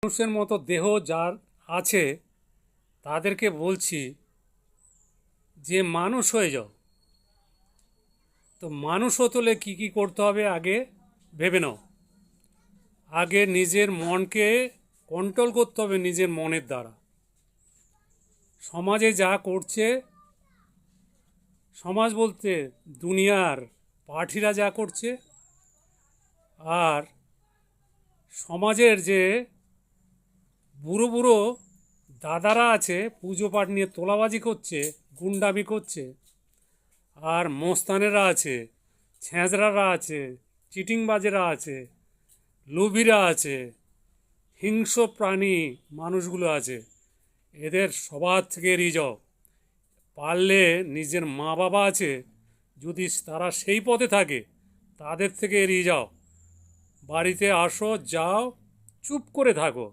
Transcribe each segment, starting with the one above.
মানুষের মতো দেহ যার আছে তাদেরকে বলছি যে মানুষ হয়ে যাও। তো মানুষ হতে হলে কী কী করতে হবে আগে ভেবে নাও। আগে নিজের মনকে কন্ট্রোল করতে হবে নিজের মনের দ্বারা। সমাজে যা করছে, সমাজ বলতে দুনিয়ার পার্টিরা যা করছে, আর সমাজের যে বুড়ো বুড়ো দাদারা আছে পুজো পাঠ নিয়ে তোলাবাজি করছে, গুন্ডামি করছে, আর মস্তানেরা আছে, ছেঁচড়ারা আছে, চিটিংবাজেরা আছে, লোভীরা আছে, হিংস্র প্রাণী মানুষগুলো আছে, এদের সবার থেকে এড়িয়ে যাও। পারলে নিজের মা বাবা আছে, যদি তারা সেই পথে থাকে তাদের থেকে এড়িয়ে যাও। বাড়িতে আসো, যাও, চুপ করে থাকো।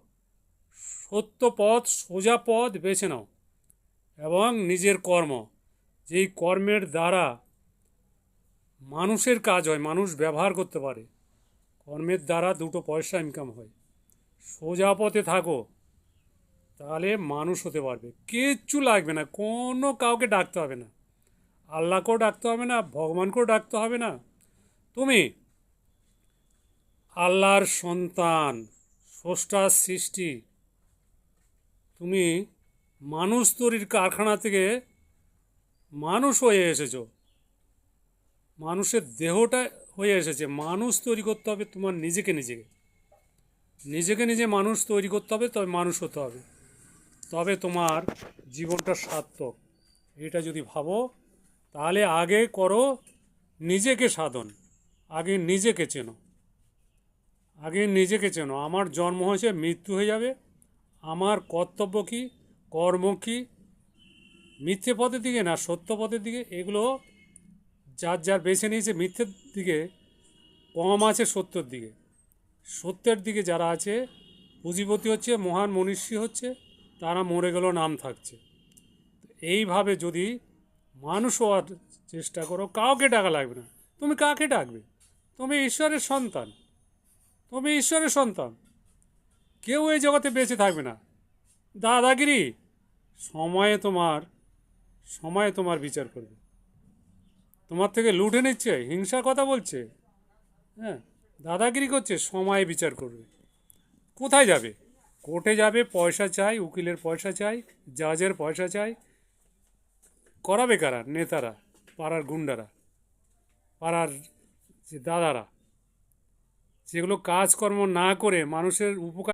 সত্য পথ, সোজা পথ বেছে নাও এবং নিজের কর্ম, যেই কর্মের দ্বারা মানুষের কাজ হয়, মানুষ ব্যবহার করতে পারে, কর্মের দ্বারা দুটো পয়সা ইনকাম হয়। সোজা পথে থাকো, তাহলে মানুষ হতে পারবে। কিচ্ছু লাগবে না, কোনো কাউকে ডাকতে হবে না, আল্লাহকেও ডাকতে হবে না, ভগবানকেও ডাকতে হবে না। তুমি আল্লাহর সন্তান, স্রষ্টার সৃষ্টি। তুমি মানুষ তৈরির কারখানা থেকে মানুষ হয়ে এসেছো, মানুষের দেহটা হয়ে এসেছে। মানুষ তৈরি করতে হবে তোমার নিজেকে নিজেকে, নিজেকে নিজে মানুষ তৈরি করতে হবে, তবে মানুষ হতে হবে, তবে তোমার জীবনটা সার্থক। এটা যদি ভাবো তাহলে আগে করো নিজেকে সাধন, আগে নিজেকে চেনো, আগে নিজেকে চেনো। আমার জন্ম হয়েছে, মৃত্যু হয়ে যাবে, আমার কর্তব্য কী, কর্ম কী, মিথ্যে পথের দিকে না সত্য পথের দিকে, এগুলো যার যার বেছে নিয়েছে মিথ্যের দিকে, কম আছে সত্যের দিকে। সত্যের দিকে যারা আছে, পুঁজিপতি হচ্ছে, মহান মনীষী হচ্ছে, তারা মরে গেলেও নাম থাকছে। এইভাবে যদি মানুষ হওয়ার চেষ্টা করো, কাউকে ডাকা লাগবে না। তুমি কাকে ডাকবে? তুমি ঈশ্বরের সন্তান, তুমি ঈশ্বরের সন্তান। কেউ এই জগতে বেঁচে থাকবে না। দাদাগিরি সময়ে তোমার, সময়ে তোমার বিচার করবে। তোমার থেকে লুটে নিচ্ছে, হিংসার কথা বলছে, হ্যাঁ, দাদাগিরি করছে, সময় বিচার করবে। কোথায় যাবে? কোর্টে যাবে, পয়সা চাই, উকিলের পয়সা চাই, জাজের পয়সা চাই। করাবে কারা? নেতারা, পাড়ার গুন্ডারা, পাড়ার যে দাদারা, যেগুলো কাজকর্ম না করে মানুষের উপকার